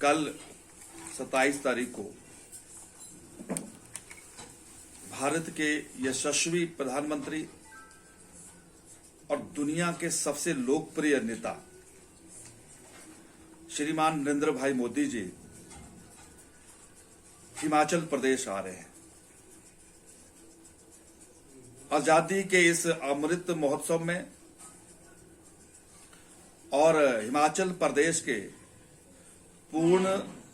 कल 27 तारीख को भारत के यशस्वी प्रधानमंत्री और दुनिया के सबसे लोकप्रिय नेता श्रीमान नरेंद्र भाई मोदी जी हिमाचल प्रदेश आ रहे हैं। आजादी के इस अमृत महोत्सव में और हिमाचल प्रदेश के पूर्ण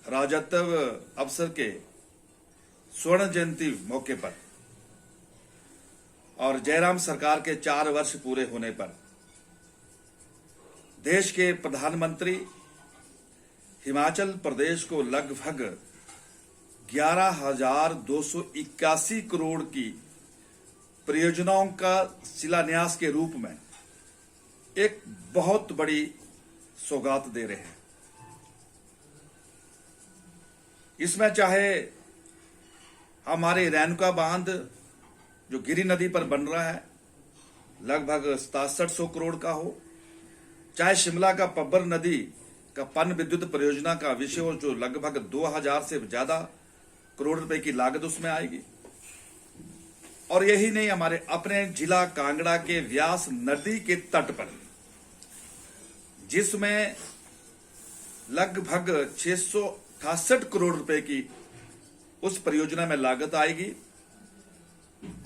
राजत्व अवसर के स्वर्ण जयंती मौके पर और जयराम सरकार के 4 वर्ष पूरे होने पर देश के प्रधानमंत्री हिमाचल प्रदेश को लगभग 11,281 करोड़ की परियोजनाओं का शिलान्यास के रूप में एक बहुत बड़ी सौगात दे रहे हैं। इसमें चाहे हमारे रेणुका बांध जो गिरी नदी पर बन रहा है लगभग 6700 करोड़ का हो, चाहे शिमला का पब्बर नदी का पन विद्युत परियोजना का विषय हो जो लगभग 2000 से ज्यादा करोड़ रुपए की लागत उसमें आएगी। और यही नहीं, हमारे अपने जिला कांगड़ा के व्यास नदी के तट पर जिसमें लगभग 668 करोड़ रुपए की उस परियोजना में लागत आएगी।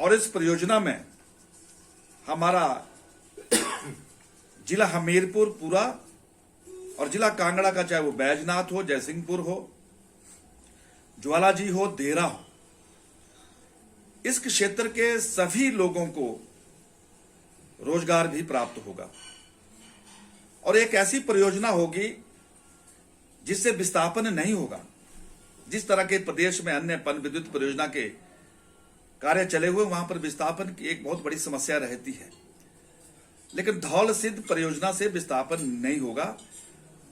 और इस परियोजना में हमारा जिला हमीरपुर पूरा और जिला कांगड़ा का चाहे वो बैजनाथ हो, जयसिंहपुर हो, ज्वालाजी हो, देहरा हो, इस क्षेत्र के सभी लोगों को रोजगार भी प्राप्त होगा। और एक ऐसी परियोजना होगी जिससे विस्थापन नहीं होगा। जिस तरह के प्रदेश में अन्य पन विद्युत परियोजना के कार्य चले हुए वहां पर विस्थापन की एक बहुत बड़ी समस्या रहती है, लेकिन धौल सिद्ध परियोजना से विस्थापन नहीं होगा।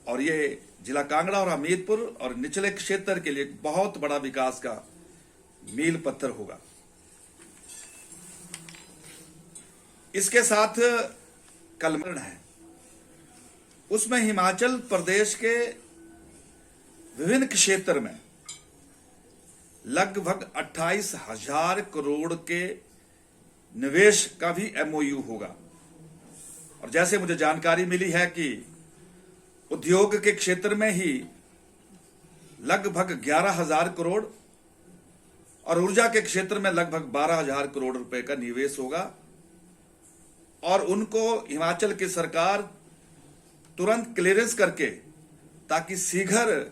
और ये जिला कांगड़ा और हमीरपुर और निचले क्षेत्र के लिए बहुत बड़ा विकास का मील पत्थर होगा। इसके साथ कलमरण है, उसमें हिमाचल प्रदेश के विभिन्न क्षेत्र में लगभग 28,000 करोड़ के निवेश का भी एमओयू होगा। और जैसे मुझे जानकारी मिली है कि उद्योग के क्षेत्र में ही लगभग 11,000 करोड़ और ऊर्जा के क्षेत्र में लगभग 12,000 करोड़ रुपए का निवेश होगा। और उनको हिमाचल की सरकार तुरंत क्लियरेंस करके ताकि शीघ्र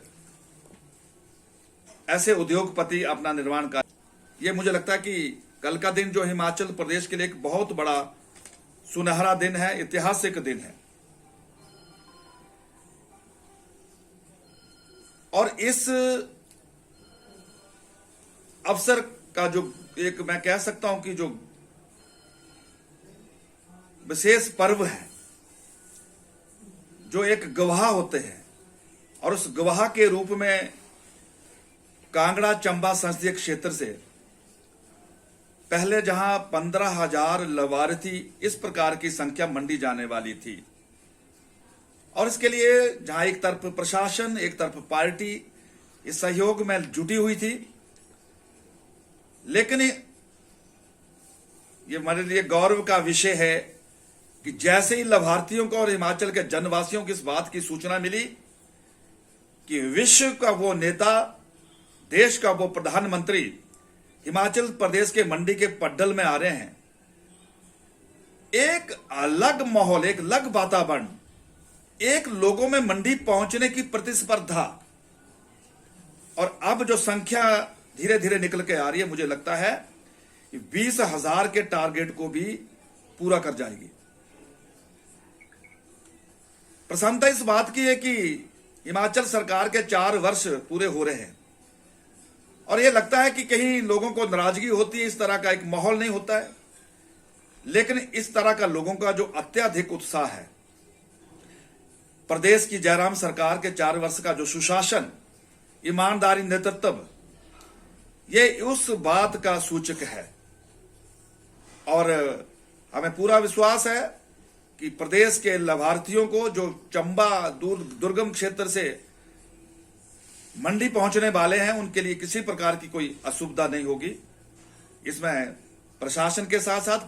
ऐसे उद्योगपति अपना निर्माण कर। ये मुझे लगता है कि कल का दिन जो हिमाचल प्रदेश के लिए एक बहुत बड़ा सुनहरा दिन है, ऐतिहासिक दिन है। और इस अवसर का जो एक मैं कह सकता हूं कि जो विशेष पर्व है, जो एक गवाह होते हैं, और उस गवाह के रूप में कांगड़ा चंबा संसदीय क्षेत्र से पहले जहां 15,000 लाभार्थी इस प्रकार की संख्या मंडी जाने वाली थी, और इसके लिए जहां एक तरफ प्रशासन एक तरफ पार्टी इस सहयोग में जुटी हुई थी, लेकिन ये हमारे लिए गौरव का विषय है कि जैसे ही लाभार्थियों को और हिमाचल के जनवासियों की इस बात की सूचना मिली कि विश्व का वो नेता, देश का वो प्रधानमंत्री हिमाचल प्रदेश के मंडी के पड्डल में आ रहे हैं, एक अलग माहौल, एक अलग वातावरण, एक लोगों में मंडी पहुंचने की प्रतिस्पर्धा, और अब जो संख्या धीरे धीरे निकल के आ रही है, मुझे लगता है कि 20,000 के टारगेट को भी पूरा कर जाएगी। प्रसन्नता इस बात की है कि हिमाचल सरकार के 4 वर्ष पूरे हो रहे हैं, और यह लगता है कि कहीं लोगों को नाराजगी होती है, इस तरह का एक माहौल नहीं होता है, लेकिन इस तरह का लोगों का जो अत्यधिक उत्साह है, प्रदेश की जयराम सरकार के 4 वर्ष का जो सुशासन, ईमानदारी, नेतृत्व, ये उस बात का सूचक है। और हमें पूरा विश्वास है कि प्रदेश के लाभार्थियों को जो चंबा दुर्गम क्षेत्र से मंडी पहुंचने वाले हैं उनके लिए किसी प्रकार की कोई असुविधा नहीं होगी। इसमें प्रशासन के साथ साथ